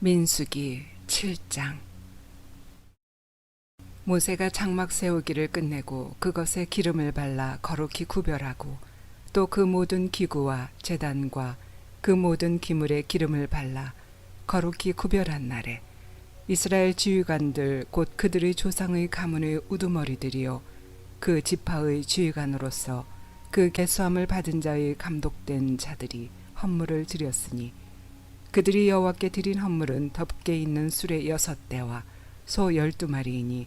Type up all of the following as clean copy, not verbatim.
민수기 7장. 모세가 장막 세우기를 끝내고 그것에 기름을 발라 거룩히 구별하고 또 그 모든 기구와 제단과 그 모든 기물에 기름을 발라 거룩히 구별한 날에 이스라엘 지휘관들 곧 그들의 조상의 가문의 우두머리들이요 그 지파의 지휘관으로서 그 계수함을 받은 자의 감독된 자들이 헌물을 드렸으니 그들이 여호와께 드린 헌물은 덮개 있는 수레 6대와 소 12마리이니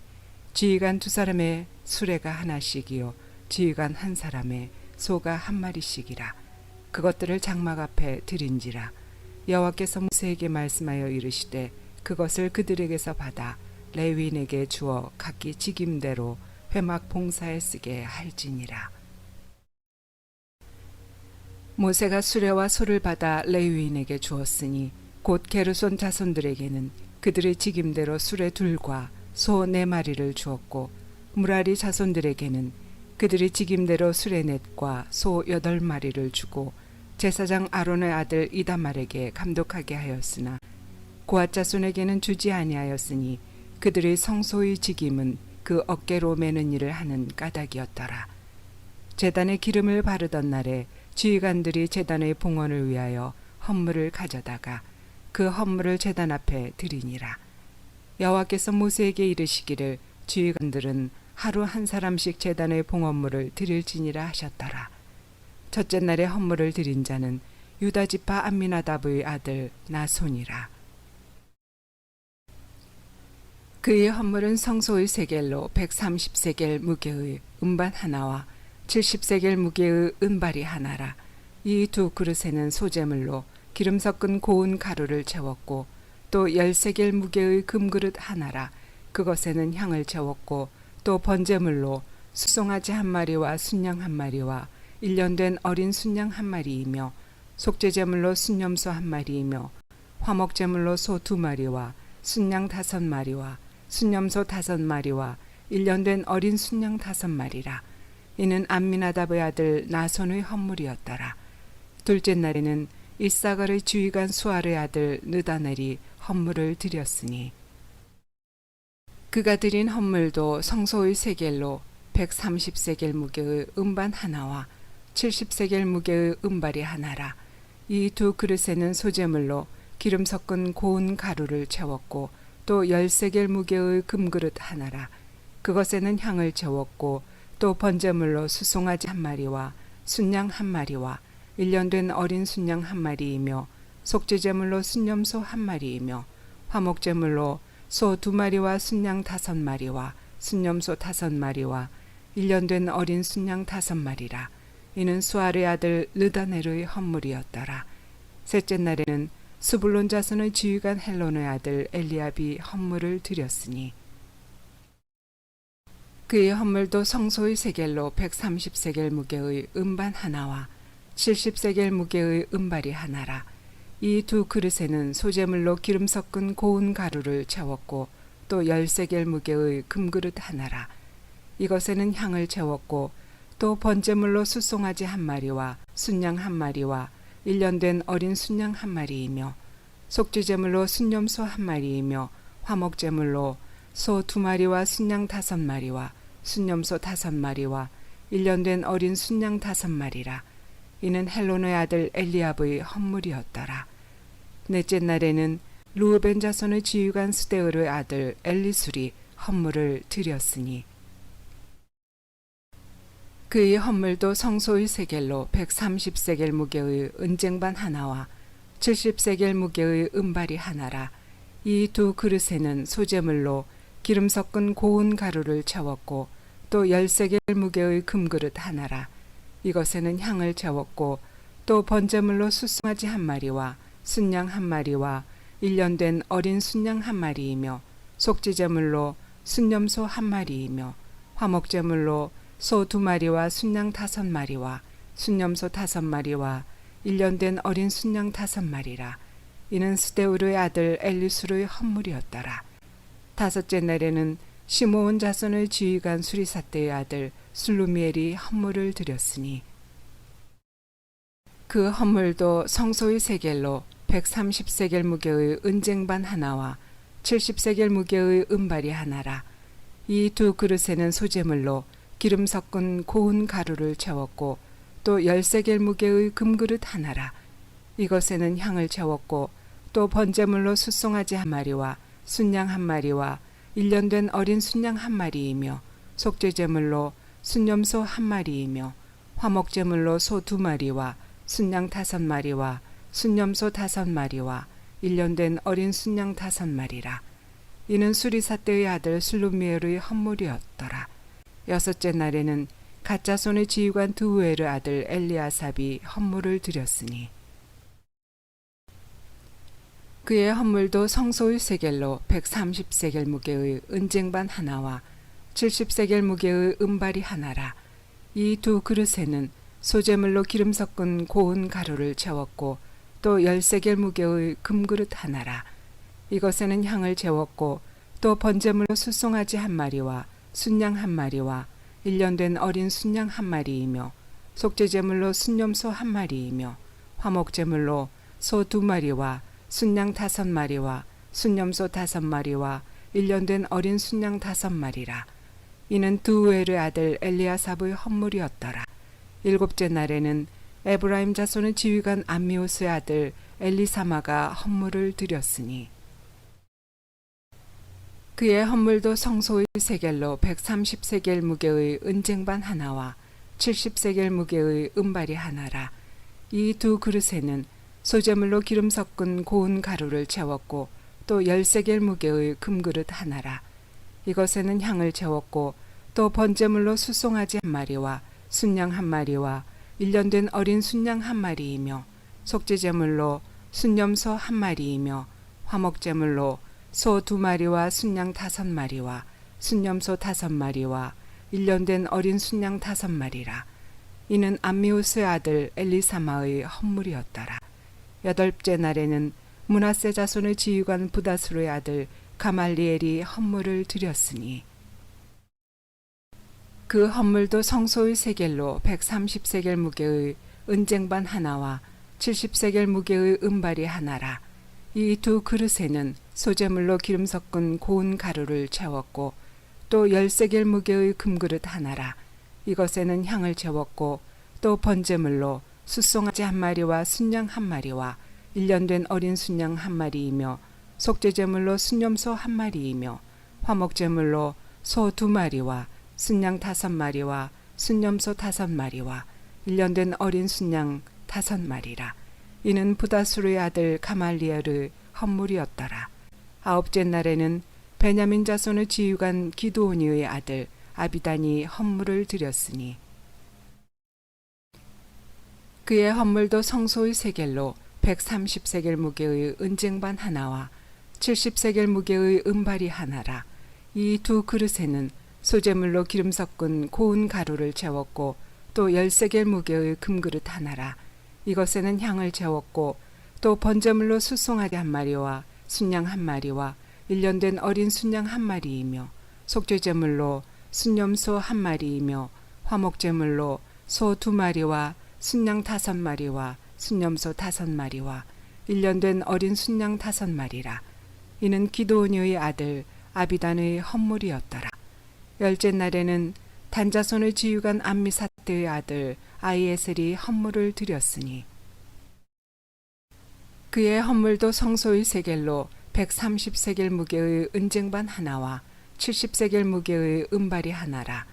지휘관 2사람의 수레가 하나씩이요 지휘관 1사람의 소가 1마리씩이라. 그것들을 장막 앞에 드린지라. 여호와께서 모세에게 말씀하여 이르시되 그것을 그들에게서 받아 레위인에게 주어 각기 직임대로 회막 봉사에 쓰게 할지니라. 모세가 수레와 소를 받아 레위인에게 주었으니 곧 게르손 자손들에게는 그들의 직임대로 수레 2과 소 4마리를 주었고 무라리 자손들에게는 그들의 직임대로 수레 4과 소 8마리를 주고 제사장 아론의 아들 이다말에게 감독하게 하였으나 고앗 자손에게는 주지 아니하였으니 그들의 성소의 직임은 그 어깨로 매는 일을 하는 까닭이었더라. 제단에 기름을 바르던 날에 지휘관들이 제단의 봉헌을 위하여 헌물을 가져다가 그 헌물을 제단 앞에 드리니라. 여호와께서 모세에게 이르시기를 지휘관들은 하루 1사람씩 제단의 봉헌물을 드릴지니라 하셨더라. 첫째 날에 헌물을 드린 자는 유다 지파 암미나답의 아들 나손이라. 그의 헌물은 성소의 세겔로 130세겔 무게의 음반 하나와 70세겔 무게의 은발이 하나라. 이 2 그릇에는 소재물로 기름 섞은 고운 가루를 채웠고 또 10세겔 무게의 금그릇 하나라. 그것에는 향을 채웠고 또 번제물로 수송아지 1마리와 순양 1마리와 1년 된 어린 순양 1마리이며 속죄제물로 순염소 1마리이며 화목제물로 소 2마리와 순양 5마리와 순염소 5마리와 1년 된 어린 순양 5마리라. 이는 암미나답의 아들 나손의 헌물이었더라. 둘째 날에는 이사갈의 지휘관 수알의 아들 느다넬이 헌물을 드렸으니 그가 드린 헌물도 성소의 세겔로 130세겔 무게의 음반 하나와 70세겔 무게의 은발이 하나라. 이 2 그릇에는 소재물로 기름 섞은 고운 가루를 채웠고 또 10세겔 무게의 금그릇 하나라. 그것에는 향을 채웠고 또 번제물로 수송아지 1마리와 순양 1마리와 1년 된 어린 순양 1마리이며 속죄제물로 순염소 1마리이며 화목제물로 소 2마리와 순양 5마리와 순염소 5마리와 1년 된 어린 순양 5마리라. 이는 수알의 아들 느다넬의 헌물이었더라. 셋째 날에는 스불론 자손의 지휘관 헬론의 아들 엘리압이 헌물을 드렸으니 그의 헌물도 성소의 세겔로 130세겔 무게의 음반 하나와 70세겔 무게의 은발이 하나라. 이 2 그릇에는 소재물로 기름 섞은 고운 가루를 채웠고 또 10세겔 무게의 금그릇 하나라. 이것에는 향을 채웠고 또 번제물로 수송아지 1마리와 순양 1마리와 1년 된 어린 순양 1마리이며 속죄제물로 순염소 1마리이며 화목제물로 소 2마리와 순양 5마리와 순염소 5마리와 1년 된 어린 순양 5마리라. 이는 헬론의 아들 엘리압의 헌물이었더라. 넷째 날에는 르우벤 자손의 지휘관 스데울의 아들 엘리술이 헌물을 드렸으니 그의 헌물도 성소의 세겔로 130세겔 무게의 은쟁반 하나와 70세겔 무게의 은발이 하나라. 이 2 그릇에는 소재물로 기름 섞은 고운 가루를 채웠고 또 10세겔 무게의 금그릇 하나라. 이것에는 향을 채웠고 또 번제물로 수송아지 1마리와 순양 1마리와 1년 된 어린 순양 1마리이며 속죄제물로 순염소 1마리이며 화목제물로 소 2마리와 순양 5마리와 순염소 5마리와 1년 된 어린 순양 5마리라. 이는 스데울의 아들 엘리술의 헌물이었더라. 다섯째 날에는 시므온 자손의 지휘관 수리사대의 아들 슬루미엘이 헌물을 드렸으니 그 헌물도 성소의 세겔로 130세겔 무게의 은쟁반 하나와 70세겔 무게의 은발이 하나라. 이 두 그릇에는 소재물로 기름 섞은 고운 가루를 채웠고 또 10세겔 무게의 금그릇 하나라. 이것에는 향을 채웠고 또 번제물로 숫송아지 한 마리와 순양 한 마리와 1년 된 어린 순양 한 마리이며 속죄제물로 순염소 한 마리이며 화목제물로 소 2마리와 순양 5마리와 순염소 5마리와 1년 된 어린 순양 5마리라. 이는 수리사 때의 아들 슬루미엘의 헌물이었더라. 여섯째 날에는 갓자손의 지휘관 드우엘의 아들 엘리아삽이 헌물을 드렸으니 그의 헌물도 성소의 세겔로 130세겔 무게의 은쟁반 하나와 70세겔 무게의 은발이 하나라. 이 두 그릇에는 소재물로 기름 섞은 고운 가루를 채웠고 또 10세겔 무게의 금그릇 하나라. 이것에는 향을 채웠고 또 번제물로 숫송아지 한 마리와 순양 한 마리와 1년 된 어린 순양 한 마리이며 속죄제물로 순염소 한 마리이며 화목제물로 소 2마리와 순양 5마리와 순염소 5마리와 1년 된 어린 순양 5마리라. 이는 드우엘의 아들 엘리아삽의 헌물이었더라. 일곱째 날에는 에브라임 자손의 지휘관 암미오스의 아들 엘리사마가 헌물을 드렸으니 그의 헌물도 성소의 세겔로 130세겔 무게의 은쟁반 하나와 70세겔 무게의 은발이 하나라. 이 두 그릇에는 소재물로 기름 섞은 고운 가루를 채웠고 또 10세겔 무게의 금그릇 하나라. 이것에는 향을 채웠고 또 번제물로 숫송아지 한 마리와 순양 한 마리와 1년 된 어린 순양 한 마리이며 속죄제물로 순염소 한 마리이며 화목제물로 소 2마리와 순양 5마리와 순염소 5마리와 1년 된 어린 순양 5마리라. 이는 암미우스의 아들 엘리사마의 헌물이었더라. 여덟째 날에는 므낫세 자손의 지휘관 부다스로의 아들 가말리엘이 헌물을 드렸으니 그 헌물도 성소의 세겔로 130세겔 무게의 은쟁반 하나와 70세겔 무게의 은발이 하나라. 이 두 그릇에는 소재물로 기름 섞은 고운 가루를 채웠고 또 10세겔 무게의 금그릇 하나라. 이것에는 향을 채웠고 또 번제물로 숫송아지 한 마리와 순양 한 마리와 1년 된 어린 순양 한 마리이며 속죄제물로 순염소 한 마리이며 화목제물로 소 2마리와 순양 5마리와 순염소 5마리와 1년 된 어린 순양 5마리라. 이는 부다스루의 아들 가말리엘의 헌물이었더라. 아홉째 날에는 베냐민 자손의 지휘관 기드오니의 아들 아비단이 헌물을 드렸으니 그의 헌물도 성소의 세겔로 130세겔 무게의 은쟁반 하나와 70세겔 무게의 은발이 하나라. 이 두 그릇에는 소재물로 기름 섞은 고운 가루를 채웠고 또 10세겔 무게의 금그릇 하나라. 이것에는 향을 채웠고 또 번제물로 숫송아지 한 마리와 순양 한 마리와 1년 된 어린 순양 한 마리이며 속죄제물로 순염소 한 마리이며 화목제물로 소 2마리와 순양 5마리와 순염소 5마리와 1년 된 어린 순양 5마리라. 이는 기드오니의 아들 아비단의 헌물이었더라. 열째 날에는 단자손의 지휘관 암미사대의 아들 아이에셀이 헌물을 드렸으니 그의 헌물도 성소의 세겔로 130세겔 무게의 은쟁반 하나와 70세겔 무게의 은발이 하나라.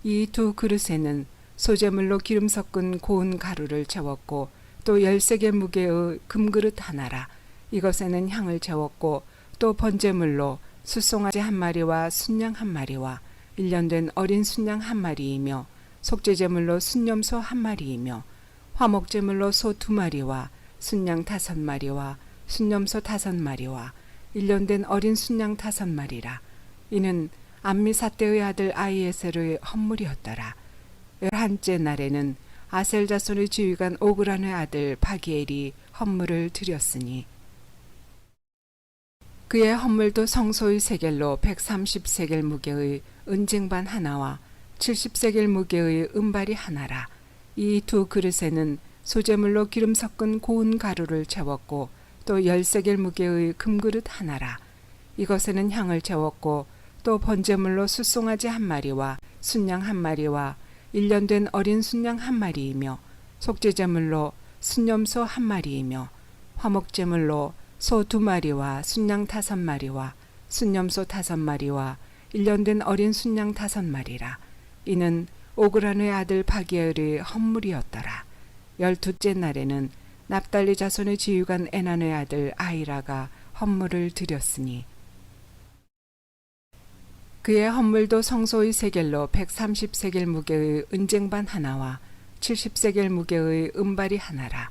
이 두 그릇에는 소재물로 기름 섞은 고운 가루를 채웠고 또 10세겔 무게의 금그릇 하나라. 이것에는 향을 채웠고 또 번제물로 숫송아지 한 마리와 순양 한 마리와 1년 된 어린 순양 한 마리이며 속죄제물로 순염소 한 마리이며 화목제물로 소 2마리와 순양 5마리와 순염소 5마리와 1년 된 어린 순양 5마리라. 이는 암미사대의 아들 아이에셀의 헌물이었더라. 11째 날에는 아셀 자손의 지휘관 오그란의 아들 바기엘이 헌물을 드렸으니 그의 헌물도 성소의 세겔로 130세겔 무게의 은쟁반 하나와 70세겔 무게의 은발이 하나라. 이 두 그릇에는 소재물로 기름 섞은 고운 가루를 채웠고 또 10세겔 무게의 금그릇 하나라. 이것에는 향을 채웠고 또 번제물로 숫송아지 한 마리와 순양 한 마리와 1년 된 어린 순양 한 마리이며 속죄제물로 순염소 한 마리이며 화목제물로 소 2마리와 순양 5마리와 순염소 5마리와 1년 된 어린 순양 5마리라. 이는 오그란의 아들 바기엘의 헌물이었더라. 12째 날에는 납달리 자손의 지휘관 에난의 아들 아이라가 헌물을 드렸으니 그의 헌물도 성소의 세겔로 130세겔 무게의 은쟁반 하나와 70세겔 무게의 은발이 하나라.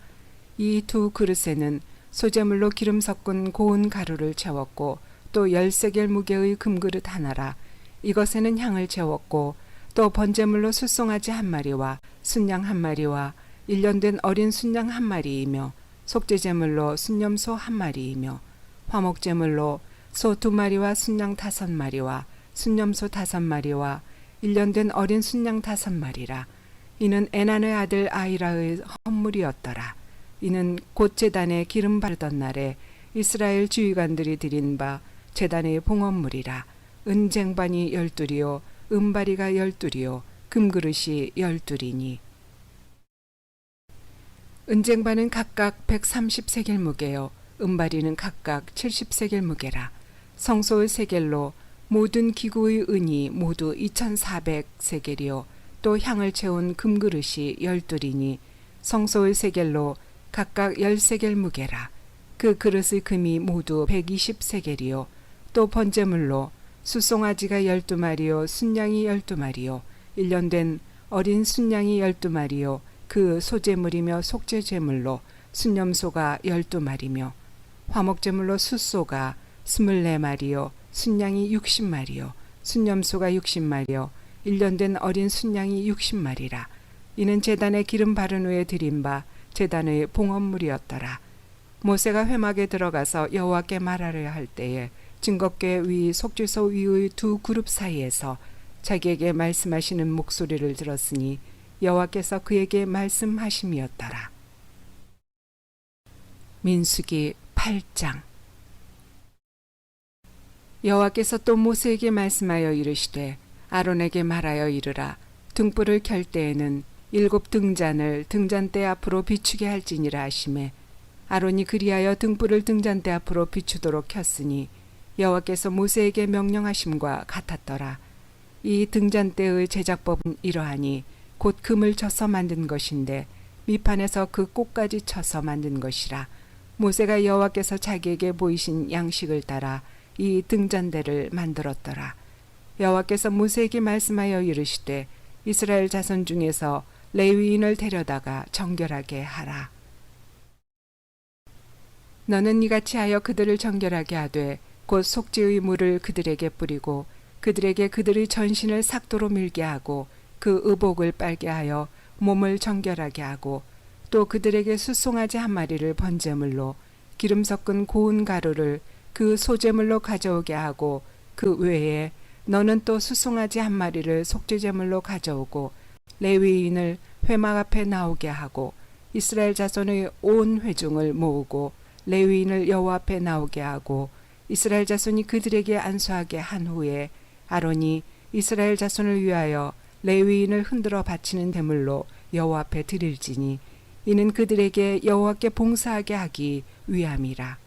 이 두 그릇에는 소재물로 기름 섞은 고운 가루를 채웠고 또 10세겔 무게의 금그릇 하나라. 이것에는 향을 채웠고 또 번제물로 숫송아지 한 마리와 순양 한 마리와 1년 된 어린 순양 한 마리이며 속죄제물로 순염소 한 마리이며 화목제물로 소 2마리와 순양 5마리와 순염소 5마리와 1년 된 어린 순양 5마리라. 이는 에난의 아들 아이라의 헌물이었더라. 이는 곧 제단에 기름 바르던 날에 이스라엘 주의관들이 드린 바 제단의 봉헌물이라. 은쟁반이 12이요 은바리가 12이요 금그릇이 12이니 은쟁반은 각각 130세겔 무게요 은바리는 각각 70세겔 무게라. 성소의 세겔로 모든 기구의 은이 모두 2400세겔이요 또 향을 채운 금그릇이 12이니 성소의 세겔로 각각 10세겔 무게라. 그 그릇의 금이 모두 120세겔이요 또 번제물로 숫송아지가 12마리요 순양이 12마리요 1년 된 어린 순양이 12마리요 그 소제물이며 속죄제물로 순염소가 12마리며 화목제물로 숫소가 24마리요 순양이 60마리요 순염소가 60마리요 1년 된 어린 순양이 60마리라. 이는 제단에 기름 바른 후에 드린 바 제단의 봉헌물이었더라. 모세가 회막에 들어가서 여호와께 말하려 할 때에 증거궤 위 속죄소 위의 두 그룹 사이에서 자기에게 말씀하시는 목소리를 들었으니 여호와께서 그에게 말씀하심이었더라. 민수기 8장. 여호와께서 또 모세에게 말씀하여 이르시되 아론에게 말하여 이르라. 등불을 켤 때에는 7 등잔을 등잔대 앞으로 비추게 할지니라 하시매 아론이 그리하여 등불을 등잔대 앞으로 비추도록 켰으니 여호와께서 모세에게 명령하심과 같았더라. 이 등잔대의 제작법은 이러하니 곧 금을 쳐서 만든 것인데 밑판에서 그 꼭까지 쳐서 만든 것이라. 모세가 여호와께서 자기에게 보이신 양식을 따라 이 등잔대를 만들었더라. 여호와께서 모세에게 말씀하여 이르시되 이스라엘 자손 중에서 레위인을 데려다가 정결하게 하라. 너는 이같이 하여 그들을 정결하게 하되 곧 속죄의 물을 그들에게 뿌리고 그들에게 그들의 전신을 삭도로 밀게 하고 그 의복을 빨게 하여 몸을 정결하게 하고 또 그들에게 숫송아지 한 마리를 번제물로 기름 섞은 고운 가루를 그 소제물로 가져오게 하고 그 외에 너는 또 숫송아지 한 마리를 속죄제물로 가져오고 레위인을 회막 앞에 나오게 하고 이스라엘 자손의 온 회중을 모으고 레위인을 여호와 앞에 나오게 하고 이스라엘 자손이 그들에게 안수하게 한 후에 아론이 이스라엘 자손을 위하여 레위인을 흔들어 바치는 제물로 여호와 앞에 드릴지니 이는 그들에게 여호와께 봉사하게 하기 위함이라.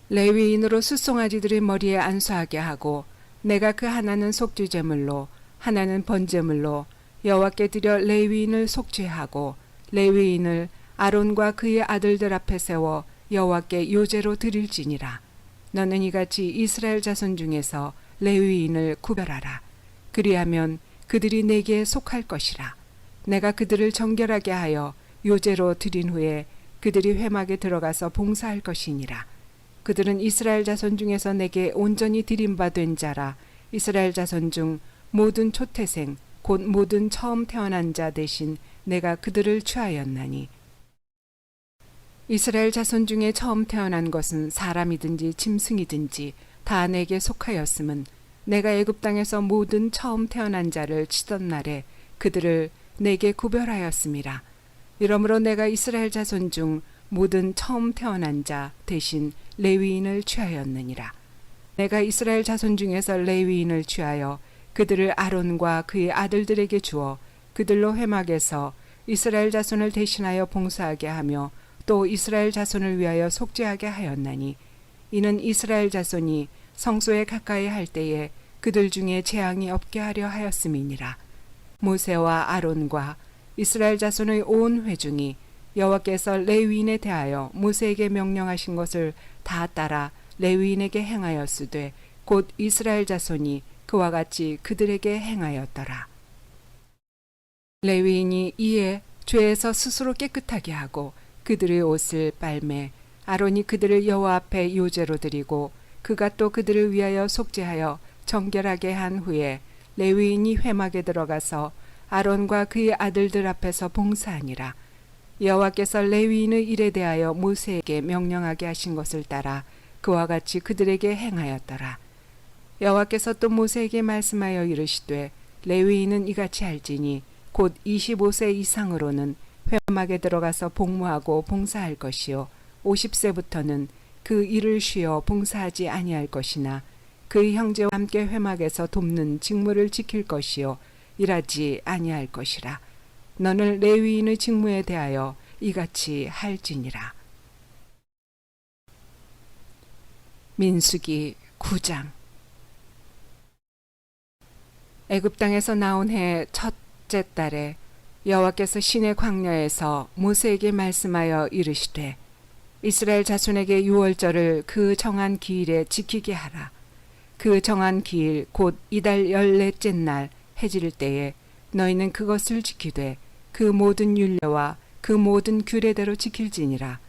레위인으로 숫송아지들의 머리에 안수하게 하고 내가 그 하나는 속죄제물로 하나는 번제물로 여호와께 드려 레위인을 속죄하고 레위인을 아론과 그의 아들들 앞에 세워 여호와께 요제로 드릴지니라. 너는 이같이 이스라엘 자손 중에서 레위인을 구별하라. 그리하면 그들이 내게 속할 것이라. 내가 그들을 정결하게 하여 요제로 드린 후에 그들이 회막에 들어가서 봉사할 것이니라. 그들은 이스라엘 자손 중에서 내게 온전히 드린 바 된 자라. 이스라엘 자손 중 모든 초태생 곧 모든 처음 태어난 자 대신 내가 그들을 취하였나니 이스라엘 자손 중에 처음 태어난 것은 사람이든지 짐승이든지 다 내게 속하였음은 내가 애굽 땅에서 모든 처음 태어난 자를 치던 날에 그들을 내게 구별하였음이라. 이러므로 내가 이스라엘 자손 중 모든 처음 태어난 자 대신 레위인을 취하였느니라. 내가 이스라엘 자손 중에서 레위인을 취하여 그들을 아론과 그의 아들들에게 주어 그들로 회막에서 이스라엘 자손을 대신하여 봉사하게 하며 또 이스라엘 자손을 위하여 속죄하게 하였나니 이는 이스라엘 자손이 성소에 가까이 할 때에 그들 중에 재앙이 없게 하려 하였음이니라. 모세와 아론과 이스라엘 자손의 온 회중이 여호와께서 레위인에 대하여 모세에게 명령하신 것을 다 따라 레위인에게 행하였으되 곧 이스라엘 자손이 그와 같이 그들에게 행하였더라. 레위인이 이에 죄에서 스스로 깨끗하게 하고 그들의 옷을 빨매 아론이 그들을 여호와 앞에 요제로 드리고 그가 또 그들을 위하여 속죄하여 정결하게 한 후에 레위인이 회막에 들어가서 아론과 그의 아들들 앞에서 봉사하니라. 여호와께서 레위인의 일에 대하여 모세에게 명령하게 하신 것을 따라 그와 같이 그들에게 행하였더라. 여호와께서 또 모세에게 말씀하여 이르시되 레위인은 이같이 할지니 곧 25세 이상으로는 회막에 들어가서 복무하고 봉사할 것이요 50세부터는 그 일을 쉬어 봉사하지 아니할 것이나 그의 형제와 함께 회막에서 돕는 직무를 지킬 것이요 일하지 아니할 것이라. 너는 레위인의 직무에 대하여 이같이 할지니라. 민수기 9장. 애굽 땅에서 나온 해 첫째 달에 여호와께서 시내 광야에서 모세에게 말씀하여 이르시되 이스라엘 자손에게 유월절을 그 정한 기일에 지키게 하라. 그 정한 기일 곧 이달 14째 날 해질 때에 너희는 그것을 지키되 그 모든 율례와 그 모든 규례대로 지킬지니라.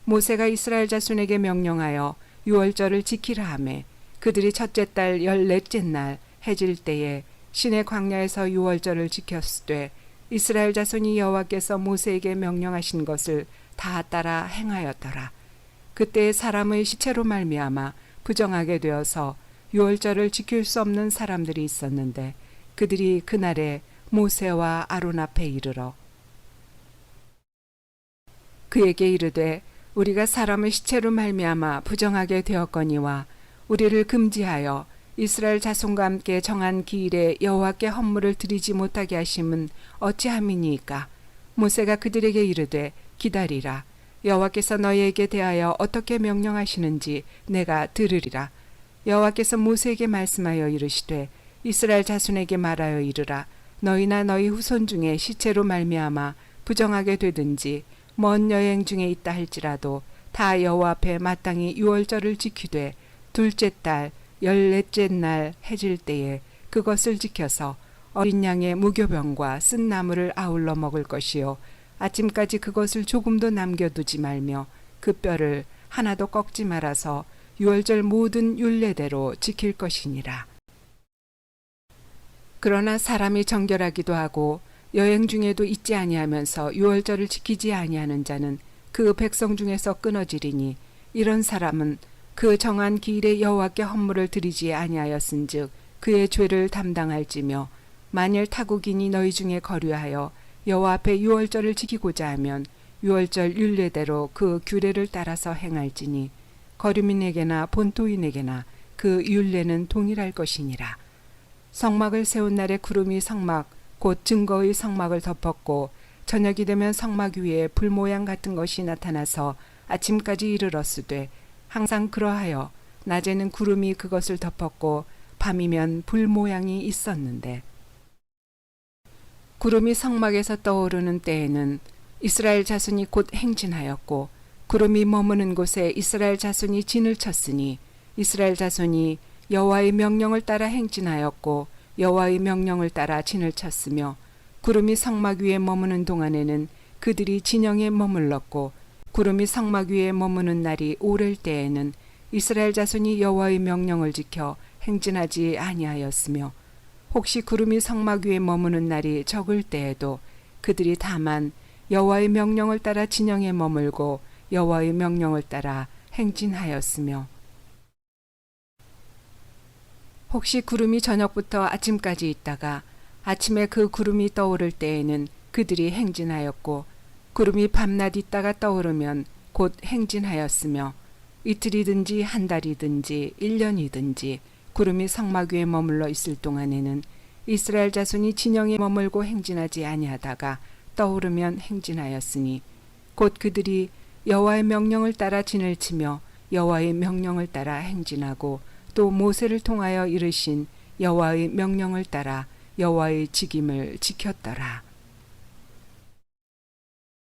모세가 이스라엘 자손에게 명령하여 유월절을 지키라 하매 그들이 첫째 달 14째 날 해질 때에 시내 광야에서 유월절을 지켰으되 이스라엘 자손이 여호와께서 모세에게 명령하신 것을 다 따라 행하였더라. 그때 사람의 시체로 말미암아 부정하게 되어서 유월절을 지킬 수 없는 사람들이 있었는데 그들이 그날에 모세와 아론 앞에 이르러 그에게 이르되 우리가 사람의 시체로 말미암아 부정하게 되었거니와 우리를 금지하여 이스라엘 자손과 함께 정한 기일에 여호와께 헌물을 드리지 못하게 하심은 어찌함이니이까. 모세가 그들에게 이르되 기다리라. 여호와께서 너희에게 대하여 어떻게 명령하시는지 내가 들으리라. 여호와께서 모세에게 말씀하여 이르시되 이스라엘 자손에게 말하여 이르라. 너희나 너희 후손 중에 시체로 말미암아 부정하게 되든지 먼 여행 중에 있다 할지라도 다 여호와 앞에 마땅히 유월절을 지키되 둘째 달 14째 날 해질 때에 그것을 지켜서 어린 양의 무교병과 쓴 나물을 아울러 먹을 것이요 아침까지 그것을 조금도 남겨두지 말며 그 뼈를 하나도 꺾지 말아서 유월절 모든 율례대로 지킬 것이니라. 그러나 사람이 정결하기도 하고 여행 중에도 잊지 아니하면서 유월절을 지키지 아니하는 자는 그 백성 중에서 끊어지리니 이런 사람은 그 정한 기일에 여호와께 헌물을 드리지 아니하였은즉 그의 죄를 담당할지며 만일 타국인이 너희 중에 거류하여 여호와 앞에 유월절을 지키고자 하면 유월절 율례대로 그 규례를 따라서 행할지니 거류민에게나 본토인에게나 그 율례는 동일할 것이니라. 성막을 세운 날에 구름이 성막 곧 증거의 성막을 덮었고 저녁이 되면 성막 위에 불 모양 같은 것이 나타나서 아침까지 이르렀으되 항상 그러하여 낮에는 구름이 그것을 덮었고 밤이면 불 모양이 있었는데 구름이 성막에서 떠오르는 때에는 이스라엘 자손이 곧 행진하였고 구름이 머무는 곳에 이스라엘 자손이 진을 쳤으니 이스라엘 자손이 여호와의 명령을 따라 행진하였고 여호와의 명령을 따라 진을 쳤으며 구름이 성막 위에 머무는 동안에는 그들이 진영에 머물렀고 구름이 성막 위에 머무는 날이 오를 때에는 이스라엘 자손이 여호와의 명령을 지켜 행진하지 아니하였으며 혹시 구름이 성막 위에 머무는 날이 적을 때에도 그들이 다만 여호와의 명령을 따라 진영에 머물고 여호와의 명령을 따라 행진하였으며 혹시 구름이 저녁부터 아침까지 있다가 아침에 그 구름이 떠오를 때에는 그들이 행진하였고 구름이 밤낮 있다가 떠오르면 곧 행진하였으며 이틀이든지 한 달이든지 1년이든지 구름이 성막 위에 머물러 있을 동안에는 이스라엘 자손이 진영에 머물고 행진하지 아니하다가 떠오르면 행진하였으니 곧 그들이 여호와의 명령을 따라 진을 치며 여호와의 명령을 따라 행진하고 또 모세를 통하여 이르신 여호와의 명령을 따라 여호와의 직임을 지켰더라.